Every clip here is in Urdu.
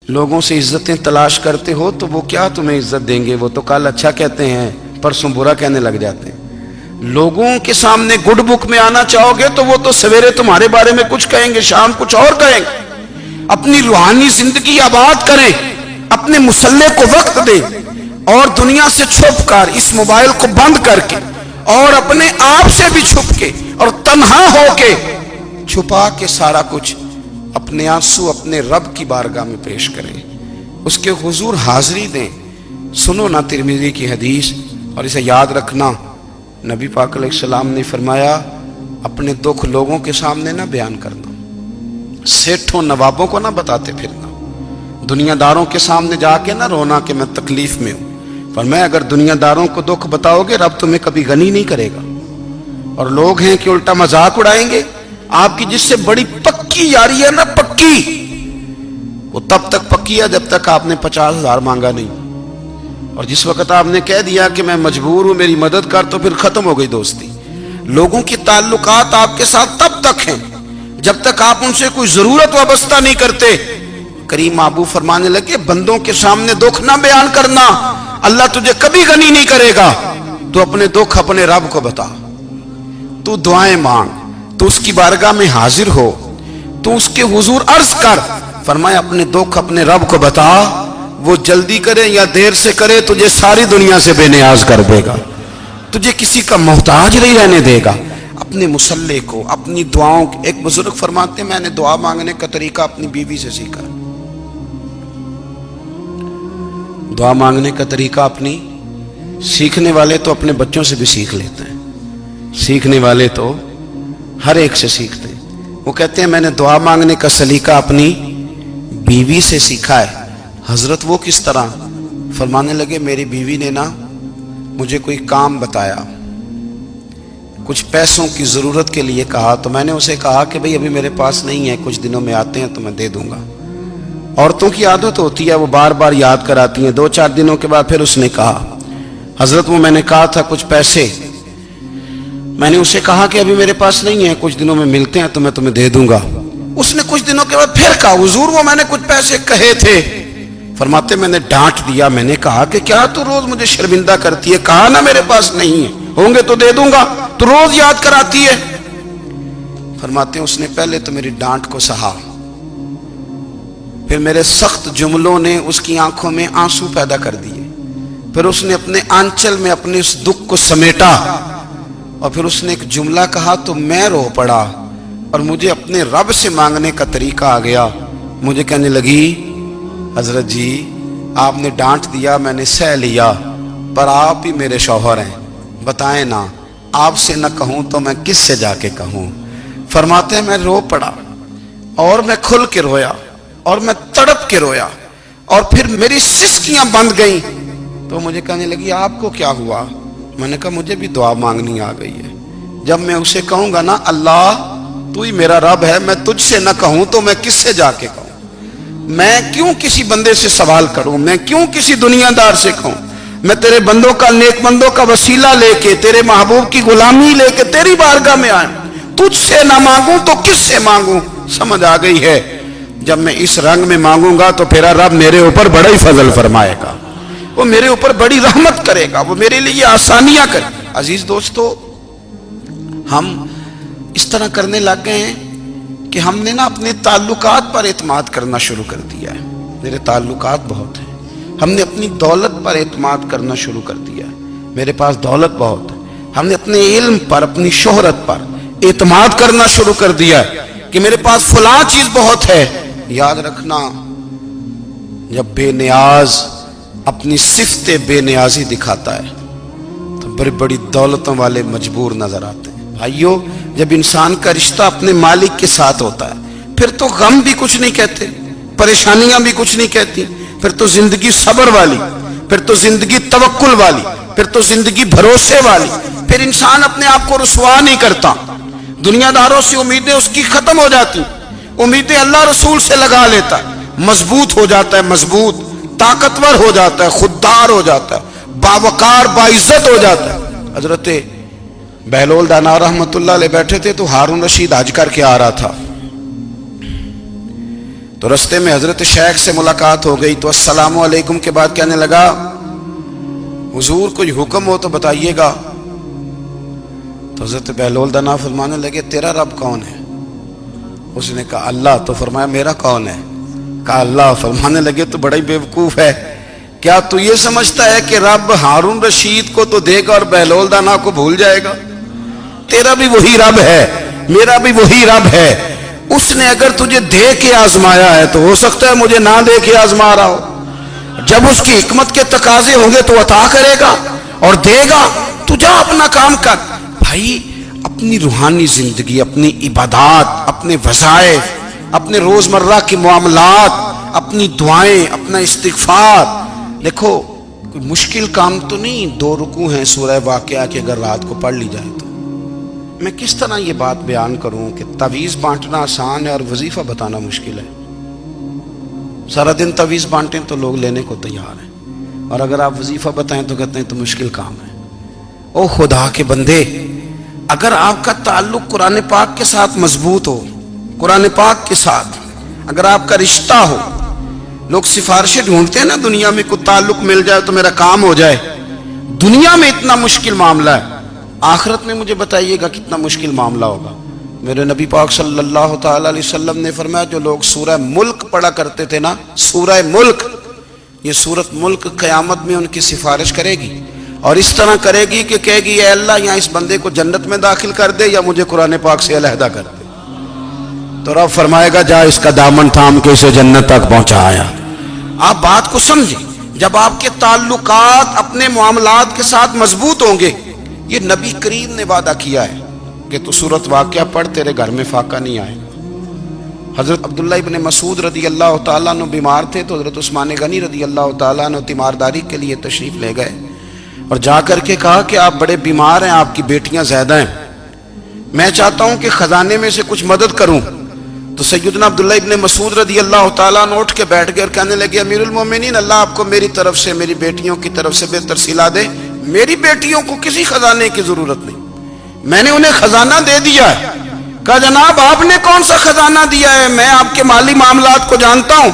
لوگوں سے عزتیں تلاش کرتے ہو تو وہ کیا تمہیں عزت دیں گے؟ وہ تو کل اچھا کہتے ہیں پرسوں برا کہنے لگ جاتے ہیں۔ لوگوں کے سامنے گڈ بک میں آنا چاہو گے تو وہ تو سویرے تمہارے بارے میں کچھ کہیں گے، شام کچھ اور کہیں گے۔ اپنی روحانی زندگی آباد کریں، اپنے مسلح کو وقت دیں، اور دنیا سے چھپ کر اس موبائل کو بند کر کے اور اپنے آپ سے بھی چھپ کے اور تنہا ہو کے چھپا کے سارا کچھ اپنے آنسو اپنے رب کی بارگاہ میں پیش کریں، اس کے حضور حاضری دیں۔ سنو نا ترمذی کی حدیث، اور اسے یاد رکھنا، نبی پاک علیہ السلام نے فرمایا اپنے دکھ لوگوں کے سامنے نہ بیان کرنا، سیٹھوں نوابوں کو نہ بتاتے پھرنا، دنیا داروں کے سامنے جا کے نہ رونا کہ میں تکلیف میں ہوں۔ فرمایا اگر دنیا داروں کو دکھ بتاؤ گے رب تمہیں کبھی غنی نہیں کرے گا۔ اور لوگ ہیں کہ الٹا مذاق اڑائیں گے آپ کی، جس سے بڑی پکی یاری ہے نا، پکی، وہ تب تک پکی ہے جب تک آپ نے 50,000 مانگا نہیں، اور جس وقت آپ نے کہہ دیا کہ میں مجبور ہوں میری مدد کر، تو پھر ختم ہو گئی دوستی۔ لوگوں کی تعلقات آپ کے ساتھ تب تک ہیں جب تک آپ ان سے کوئی ضرورت وابستہ نہیں کرتے۔ کریم محبوب فرمانے لگے بندوں کے سامنے دکھ نہ بیان کرنا، اللہ تجھے کبھی غنی نہیں کرے گا۔ تو اپنے دکھ اپنے رب کو بتا، تو دعائیں مانگ، تو اس کی بارگاہ میں حاضر ہو، تو اس کے حضور عرض کر۔ فرمایا اپنے دکھ اپنے رب کو بتا، وہ جلدی کرے یا دیر سے کرے تجھے ساری دنیا سے بے نیاز کر دے گا، تجھے کسی کا محتاج نہیں رہنے دے گا۔ اپنے مسلح کو، اپنی دعاؤں، ایک بزرگ فرماتے ہیں میں نے دعا مانگنے کا طریقہ اپنی بیوی سے سیکھا، دعا مانگنے کا طریقہ اپنی، سیکھنے والے تو اپنے بچوں سے بھی سیکھ لیتے ہیں، سیکھنے والے تو ہر ایک سے سیکھتے ہیں۔ وہ کہتے ہیں میں نے دعا مانگنے کا سلیقہ اپنی بیوی سے سیکھا ہے۔ حضرت وہ کس طرح؟ فرمانے لگے میری بیوی نے نا مجھے کوئی کام بتایا، کچھ پیسوں کی ضرورت کے لیے کہا، تو میں نے اسے کہا کہ بھئی ابھی میرے پاس نہیں ہے، کچھ دنوں میں آتے ہیں تو میں دے دوں گا۔ عورتوں کی عادت ہوتی ہے وہ بار بار یاد کراتی ہیں، 2-4 دنوں کے بعد پھر اس نے کہا حضرت وہ میں نے کہا تھا کچھ پیسے، میں نے اسے کہا کہ ابھی میرے پاس نہیں ہے، کچھ دنوں میں ملتے ہیں تو میں تمہیں دے دوں گا۔ اس نے کچھ دنوں کے بعد پھر کہا حضور وہ میں نے کچھ پیسے کہے تھے۔ فرماتے میں نے ڈانٹ دیا، میں نے کہا کہ کیا تو روز مجھے شرمندہ کرتی ہے، کہا نا میرے پاس نہیں ہے، ہوں گے تو دے دوں گا، تو روز یاد کراتی ہے۔ فرماتے ہیں اس نے پہلے تو میری ڈانٹ کو سہا، پھر میرے سخت جملوں نے اس کی آنکھوں میں آنسو پیدا کر دیے، پھر اس نے اپنے آنچل میں اپنے اس دکھ کو سمیٹا، اور پھر اس نے ایک جملہ کہا تو میں رو پڑا، اور مجھے اپنے رب سے مانگنے کا طریقہ آ گیا۔ مجھے کہنے لگی حضرت جی آپ نے ڈانٹ دیا میں نے سہ لیا، پر آپ ہی میرے شوہر ہیں، بتائیں نا آپ سے نہ کہوں تو میں کس سے جا کے کہوں۔ فرماتے ہیں میں رو پڑا، اور میں کھل کے رویا، اور میں تڑپ کے رویا، اور پھر میری سسکیاں بند گئیں۔ تو مجھے کہنے لگی آپ کو کیا ہوا؟ میں نے کہا مجھے بھی دعا مانگنی آ گئی ہے، جب میں اسے کہوں گا نا اللہ تو ہی میرا رب ہے، میں تجھ سے نہ کہوں تو میں کس سے جا کے کہوں؟ میں کیوں کسی بندے سے سوال کروں؟ میں کیوں کسی دنیا دار سے کہوں؟ میں تیرے بندوں کا، نیک بندوں کا وسیلہ لے کے، تیرے محبوب کی غلامی لے کے تیری بارگاہ میں آئیں، تجھ سے نہ مانگوں تو کس سے مانگوں؟ سمجھ آ گئی ہے؟ جب میں اس رنگ میں مانگوں گا تو پھر رب میرے اوپر بڑا ہی فضل فرمائے گا، وہ میرے اوپر بڑی رحمت کرے گا، وہ میرے لیے آسانیاں کرے گا۔ عزیز دوستو، ہم اس طرح کرنے لگ گئے ہیں کہ ہم نے نا اپنے تعلقات پر اعتماد کرنا شروع کر دیا ہے۔ میرے تعلقات بہت ہیں، ہم نے اپنی دولت پر اعتماد کرنا شروع کر دیا ہے، میرے پاس دولت بہت ہے۔ ہم نے اپنے علم پر، اپنی شہرت پر اعتماد کرنا شروع کر دیا ہے کہ میرے پاس فلاں چیز بہت ہے۔ یاد رکھنا جب بے نیاز اپنی صفت بے نیازی دکھاتا ہے تو بڑی بڑی دولتوں والے مجبور نظر آتے ہیں۔ بھائیو جب انسان کا رشتہ اپنے مالک کے ساتھ ہوتا ہے پھر تو غم بھی کچھ نہیں کہتے، پریشانیاں بھی کچھ نہیں کہتی، پھر تو زندگی صبر والی، پھر تو زندگی توکل والی، پھر تو زندگی بھروسے والی، پھر انسان اپنے آپ کو رسوا نہیں کرتا، دنیا داروں سے امیدیں اس کی ختم ہو جاتی، امیدیں اللہ رسول سے لگا لیتا ہے، مضبوط ہو جاتا ہے، مضبوط، طاقتور ہو جاتا ہے، خوددار ہو جاتا ہے، باوقار باعزت ہو جاتا ہے۔ حضرت بہلول دانا رحمت اللہ علیہ بیٹھے تھے تو ہارون رشید حج کر کے آ رہا تھا، تو رستے میں حضرت شیخ سے ملاقات ہو گئی تو السلام علیکم کے بعد کہنے لگا حضور کوئی حکم ہو تو بتائیے گا. تو حضرت بہلول دانا فرمانے لگے تیرا رب کون ہے؟ اس نے کہا اللہ. تو فرمایا میرا کون ہے؟ کہا اللہ. فرمانے لگے تو بڑا ہی بیوقوف ہے، کیا تو یہ سمجھتا ہے کہ رب ہارون رشید کو تو دے گا اور بہلول دانا کو بھول جائے گا؟ تیرا بھی وہی رب ہے، میرا بھی وہی رب ہے. اس نے اگر تجھے دے کے آزمایا ہے تو ہو سکتا ہے مجھے نہ دے کے آزما رہا ہو. جب اس کی حکمت کے تقاضے ہوں گے تو عطا کرے گا اور دے گا. تو جا اپنا کام کر. بھائی اپنی روحانی زندگی، اپنی عبادات، اپنے وظائف، اپنے روزمرہ کے معاملات، اپنی دعائیں، اپنا استغفار. دیکھو کوئی مشکل کام تو نہیں 2 رکوع ہیں سورہ واقعہ کہ اگر رات کو پڑھ لی جائے تو. میں کس طرح یہ بات بیان کروں کہ تعویذ بانٹنا آسان ہے اور وظیفہ بتانا مشکل ہے. سارا دن تعویذ بانٹیں تو لوگ لینے کو تیار ہیں، اور اگر آپ وظیفہ بتائیں تو کہتے ہیں تو مشکل کام ہے. او خدا کے بندے، اگر آپ کا تعلق قرآن پاک کے ساتھ مضبوط ہو، قرآن پاک کے ساتھ اگر آپ کا رشتہ ہو، لوگ سفارشیں ڈھونڈتے ہیں نا دنیا میں، کوئی تعلق مل جائے تو میرا کام ہو جائے. دنیا میں اتنا مشکل معاملہ ہے، آخرت میں مجھے بتائیے گا کتنا مشکل معاملہ ہوگا. میرے نبی پاک صلی اللہ تعالی علیہ وسلم نے فرمایا جو لوگ سورہ ملک پڑھا کرتے تھے نا، سورہ ملک، یہ سورت ملک قیامت میں ان کی سفارش کرے گی، اور اس طرح کرے گی کہ کہے گی اے اللہ یہاں اس بندے کو جنت میں داخل کر دے یا مجھے قرآن پاک سے علیحدہ کر دے. تو رب فرمائے گا جا اس کا دامن تھام کے اسے جنت تک پہنچایا. آپ بات کو سمجھیں، جب آپ کے تعلقات اپنے معاملات کے ساتھ مضبوط ہوں گے. یہ نبی کریم نے وعدہ کیا ہے کہ تو سورت واقعہ پڑھ تیرے گھر میں فاقہ نہیں آئے گا. حضرت عبداللہ ابن مسعود رضی اللہ تعالیٰ عنہ بیمار تھے تو حضرت عثمان غنی رضی اللہ تعالیٰ عنہ تیمارداری کے لیے تشریف لے گئے اور جا کر کے کہا کہ آپ بڑے بیمار ہیں، آپ کی بیٹیاں زیادہ ہیں، میں چاہتا ہوں کہ خزانے میں سے کچھ مدد کروں. تو سیدنا عبداللہ ابن مسعود رضی اللہ تعالیٰ عنہ اٹھ کے بیٹھ گئے اور کہنے لگے امیر المومنین، اللہ آپ کو میری طرف سے، میری بیٹیوں کی طرف سے بہتر صلہ دے. میری بیٹیوں کو کسی خزانے کی ضرورت نہیں، میں نے انہیں خزانہ دے دیا ہے. کہا جناب آپ نے کون سا خزانہ دیا ہے، میں آپ کے مالی معاملات کو جانتا ہوں.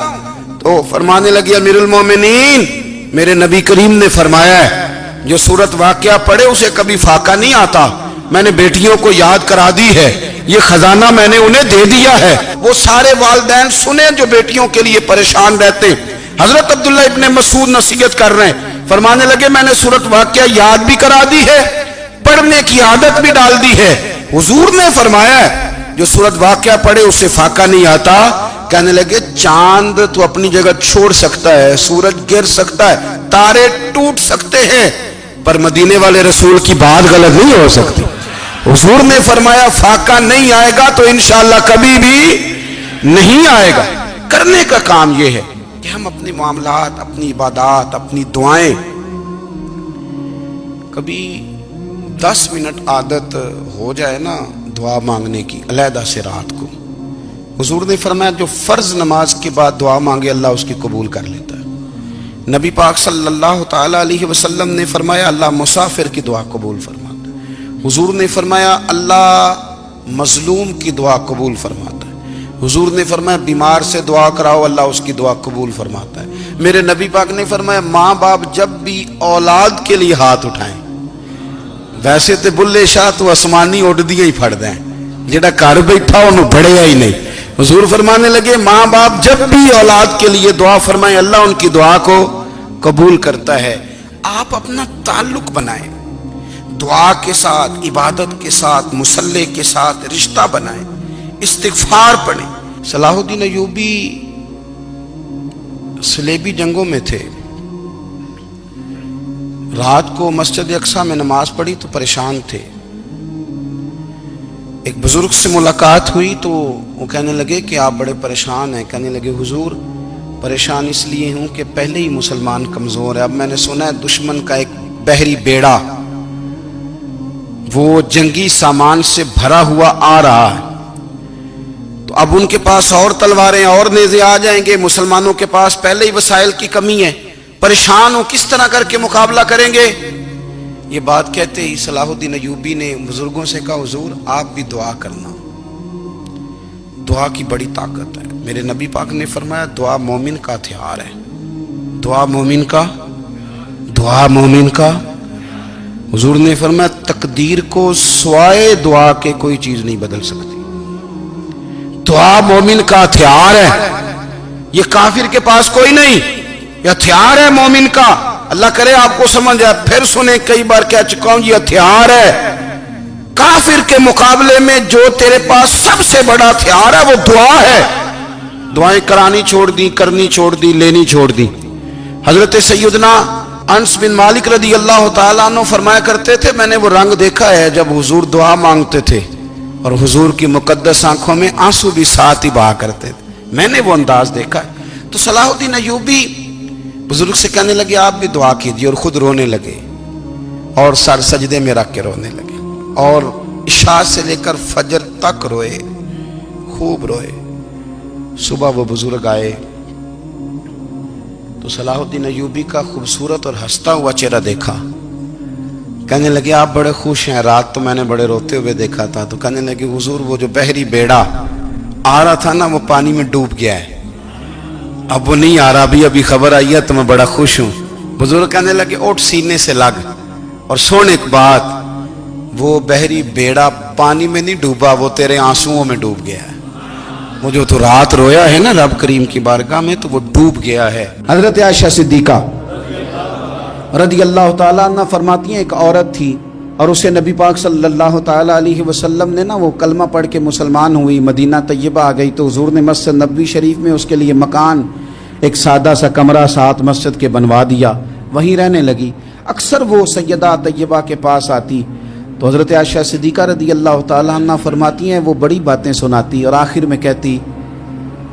تو فرمانے لگے امیر المومنین، میرے نبی کریم نے فرمایا ہے جو سورت واقعہ پڑھے اسے کبھی فاقہ نہیں آتا. میں نے بیٹیوں کو یاد کرا دی ہے، یہ خزانہ میں نے انہیں دے دیا ہے. وہ سارے والدین سنیں جو بیٹیوں کے لیے پریشان رہتے ہیں. حضرت عبداللہ ابن مسعود نصیحت کر رہے ہیں، فرمانے لگے میں نے سورت واقعہ یاد بھی کرا دی ہے، پڑھنے کی عادت بھی ڈال دی ہے. حضور نے فرمایا ہے جو سورت واقعہ پڑھے اسے فاقہ نہیں آتا. کہنے لگے چاند تو اپنی جگہ چھوڑ سکتا ہے، سورج گر سکتا ہے، تارے ٹوٹ سکتے ہیں، پر مدینے والے رسول کی بات غلط نہیں ہو سکتی. حضور نے فرمایا فاقہ نہیں آئے گا تو انشاءاللہ کبھی بھی نہیں آئے گا. کرنے کا کام یہ ہے کہ ہم اپنے معاملات، اپنی عبادات، اپنی دعائیں، کبھی 10 منٹ عادت ہو جائے نا دعا مانگنے کی علیحدہ سے رات کو. حضور نے فرمایا جو فرض نماز کے بعد دعا مانگے اللہ اس کی قبول کر لیتا ہے. نبی پاک صلی اللہ تعالی علیہ وسلم نے فرمایا اللہ مسافر کی دعا قبول فرماتا ہے. حضور نے فرمایا اللہ مظلوم کی دعا قبول فرماتا ہے. حضور نے فرمایا بیمار سے دعا کراؤ اللہ اس کی دعا قبول فرماتا ہے. میرے نبی پاک نے فرمایا ماں باپ جب بھی اولاد کے لیے ہاتھ اٹھائیں، ویسے تے بلے شاہ تو آسمانی اڑ دیا ہی پھڑ دیں، جڑا گھر بیٹھا انہوں بڑھیا ہی نہیں. حضور فرمانے لگے ماں باپ جب بھی اولاد کے لیے دعا فرمائیں اللہ ان کی دعا کو قبول کرتا ہے. آپ اپنا تعلق بنائیں دعا کے ساتھ، عبادت کے ساتھ، مصلی کے ساتھ رشتہ بنائیں، استغفار پڑھیں. صلاح الدین ایوبی صلیبی جنگوں میں تھے، رات کو مسجد اقصیٰ میں نماز پڑھی تو پریشان تھے. ایک بزرگ سے ملاقات ہوئی تو وہ کہنے لگے کہ آپ بڑے پریشان ہیں. کہنے لگے حضور پریشان اس لیے ہوں کہ پہلے ہی مسلمان کمزور ہے، اب میں نے سنا ہے دشمن کا ایک بحری بیڑا وہ جنگی سامان سے بھرا ہوا آ رہا ہے، تو اب ان کے پاس اور تلواریں اور نیزے آ جائیں گے، مسلمانوں کے پاس پہلے ہی وسائل کی کمی ہے، پریشان ہو کس طرح کر کے مقابلہ کریں گے. یہ بات کہتے ہی صلاح الدین ایوبی نے بزرگوں سے کہا حضور آپ بھی دعا کرنا. دعا کی بڑی طاقت ہے. میرے نبی پاک نے فرمایا دعا مومن کا ہتھیار ہے. دعا مومن کا، دعا مومن کا. حضور نے فرمایا تقدیر کو سوائے دعا کے کوئی چیز نہیں بدل سکتی. دعا مومن کا ہتھیار ہے. یہ کافر کے پاس کوئی نہیں، یہ ہتھیار ہے مومن کا. اللہ کرے آپ کو سمجھ آئے. پھر سنیں، کئی بار کہہ چکا ہوں یہ ہتھیار ہے. کافر کے مقابلے میں جو تیرے پاس سب سے بڑا ہتھیار ہے وہ دعا ہے. دعائیں کرانی چھوڑ دی، کرنی چھوڑ دی، لینی چھوڑ دی. حضرت سیدنا انس بن مالک رضی اللہ تعالیٰ عنہ فرمایا کرتے تھے میں نے وہ رنگ دیکھا ہے جب حضور دعا مانگتے تھے اور حضور کی مقدس آنکھوں میں آنسو بھی ساتھ ہی بہا کرتے تھے. میں نے وہ انداز دیکھا ہے. تو صلاح الدین ایوبی بزرگ سے کہنے لگے آپ بھی دعا کیجیے، اور خود رونے لگے اور سر سجدے میں رکھ کے رونے لگے اور عشاء سے لے کر فجر تک روئے، خوب روئے. صبح وہ بزرگ آئے تو صلاح الدین ایوبی کا خوبصورت اور ہنستا ہوا چہرہ دیکھا. کہنے لگے آپ بڑے خوش ہیں، رات تو میں نے بڑے روتے ہوئے دیکھا تھا. تو کہنے لگے حضور وہ جو بحری بیڑا آ رہا تھا نا وہ پانی میں ڈوب گیا ہے، اب وہ نہیں آ رہا. ابھی خبر آئی ہے تو میں بڑا خوش ہوں. بزرگ کہنے لگے اٹھ سینے سے لگ اور سن ایک بات، وہ بحری بیڑا پانی میں نہیں ڈوبا، وہ تیرے آنسوؤں میں ڈوب گیا ہے. وہ جو تو رات رویا ہے نا رب کریم کی بارگاہ میں تو وہ ڈوب گیا ہے. حضرت عائشہ صدیقہ رضی اللہ تعالیٰ عنہ فرماتی ہیں ایک عورت تھی اور اسے نبی پاک صلی اللہ تعالیٰ علیہ وسلم نے نا وہ کلمہ پڑھ کے مسلمان ہوئی، مدینہ طیبہ آ گئی تو حضور نے مسجد نبوی شریف میں اس کے لیے مکان، ایک سادہ سا کمرہ ساتھ مسجد کے بنوا دیا، وہیں رہنے لگی. اکثر وہ سیدہ طیبہ کے پاس آتی تو حضرت عائشہ صدیقہ رضی اللہ تعالیٰ عنہ فرماتی ہیں وہ بڑی باتیں سناتی اور آخر میں کہتی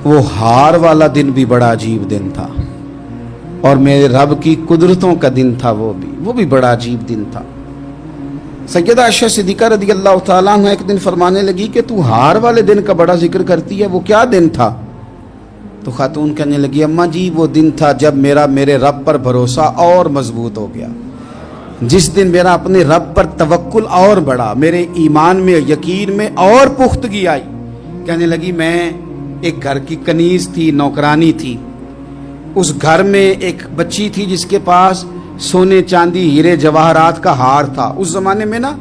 وہ ہار والا دن بھی بڑا عجیب دن تھا اور میرے رب کی قدرتوں کا دن تھا، وہ بھی بڑا عجیب دن تھا. سیدہ عائشہ صدیقہ رضی اللہ تعالیٰ عنہ ایک دن فرمانے لگی کہ تو ہار والے دن کا بڑا ذکر کرتی ہے، وہ کیا دن تھا؟ تو خاتون کہنے لگی اماں جی وہ دن تھا جب میرے رب پر بھروسہ اور مضبوط ہو گیا، جس دن میرا اپنے رب پر توکل اور بڑھا، میرے ایمان میں یقین میں اور پختگی آئی. کہنے لگی میں ایک گھر کی کنیز تھی، نوکرانی تھی. اس گھر میں ایک بچی تھی جس کے پاس سونے چاندی ہیرے جواہرات کا ہار تھا. اس زمانے میں نا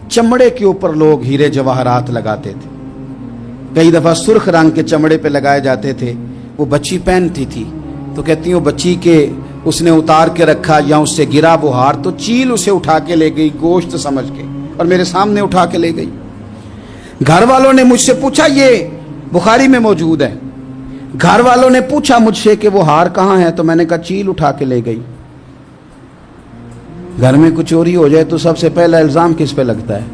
چمڑے کے اوپر لوگ ہیرے جواہرات لگاتے تھے، کئی دفعہ سرخ رنگ کے چمڑے پہ لگائے جاتے تھے. وہ بچی پہنتی تھی تو کہتی ہیں وہ بچی کے اس نے اتار کے رکھا یا اس سے گرا وہ ہار تو چیل اسے اٹھا کے لے گئی گوشت سمجھ کے اور میرے سامنے اٹھا کے لے گئی. گھر والوں نے مجھ سے پوچھا، یہ بخاری میں موجود ہے، گھر والوں نے پوچھا مجھ سے کہ وہ ہار کہاں ہے تو میں نے کہا چیل اٹھا کے لے گئی. گھر میں کچھ چوری ہو جائے تو سب سے پہلا الزام کس پہ لگتا ہے؟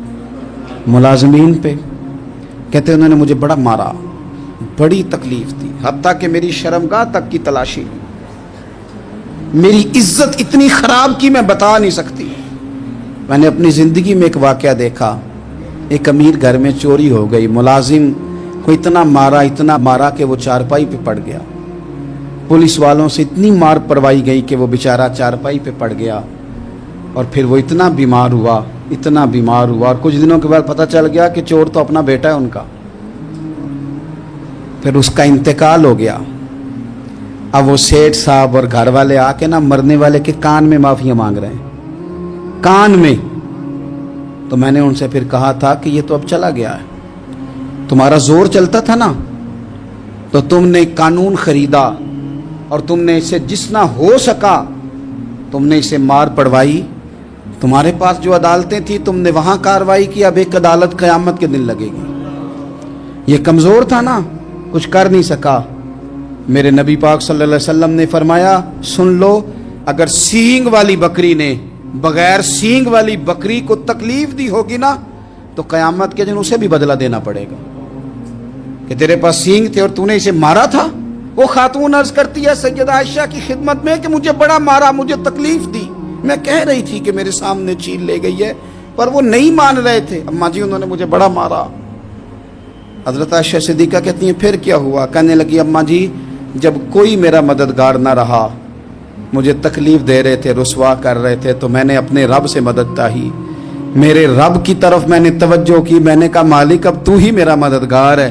ملازمین پہ. کہتے انہوں نے مجھے بڑا مارا، بڑی تکلیف تھی، حتیٰ کہ میری شرمگاہ تک کی تلاشی لی، میری عزت اتنی خراب کی میں بتا نہیں سکتی. میں نے اپنی زندگی میں ایک واقعہ دیکھا، ایک امیر گھر میں چوری ہو گئی، ملازم کو اتنا مارا کہ وہ چارپائی پہ پڑ گیا. پولیس والوں سے اتنی مار پروائی گئی کہ وہ بیچارہ چارپائی پہ پڑ گیا اور پھر وہ اتنا بیمار ہوا اور کچھ دنوں کے بعد پتہ چل گیا کہ چور تو اپنا بیٹا ہے ان کا. پھر اس کا انتقال ہو گیا. اب وہ سیٹھ صاحب اور گھر والے آ کے نا مرنے والے کے کان میں معافیاں مانگ رہے ہیں، کان میں. تو میں نے ان سے پھر کہا تھا کہ یہ تو اب چلا گیا ہے، تمہارا زور چلتا تھا نا تو تم نے قانون خریدا اور تم نے اسے جتنا ہو سکا تم نے اسے مار پڑوائی. تمہارے پاس جو عدالتیں تھیں تم نے وہاں کاروائی کی، اب ایک عدالت قیامت کے دن لگے گی. یہ کمزور تھا نا، کچھ کر نہیں سکا. میرے نبی پاک صلی اللہ علیہ وسلم نے فرمایا سن لو، اگر سینگ والی بکری نے بغیر سینگ والی بکری کو تکلیف دی ہوگی نا تو قیامت کے دن اسے بھی بدلہ دینا پڑے گا کہ تیرے پاس سینگ تھے اور تو نے اسے مارا تھا. وہ خاتون عرض کرتی ہے سیدہ عائشہ کی خدمت میں کہ مجھے بڑا مارا، مجھے تکلیف دی، میں کہہ رہی تھی کہ میرے سامنے چیل لے گئی ہے پر وہ نہیں مان رہے تھے. اماں جی انہوں نے مجھے بڑا مارا. حضرت عائشہ صدیقہ کہتی ہیں پھر کیا ہوا؟ کہنے لگی اماں جی جب کوئی میرا مددگار نہ رہا، مجھے تکلیف دے رہے تھے، رسوا کر رہے تھے، تو میں نے اپنے رب سے مدد چاہی، میرے رب کی طرف میں نے توجہ کی. میں نے کہا مالک اب تو ہی میرا مددگار ہے.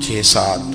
6-7,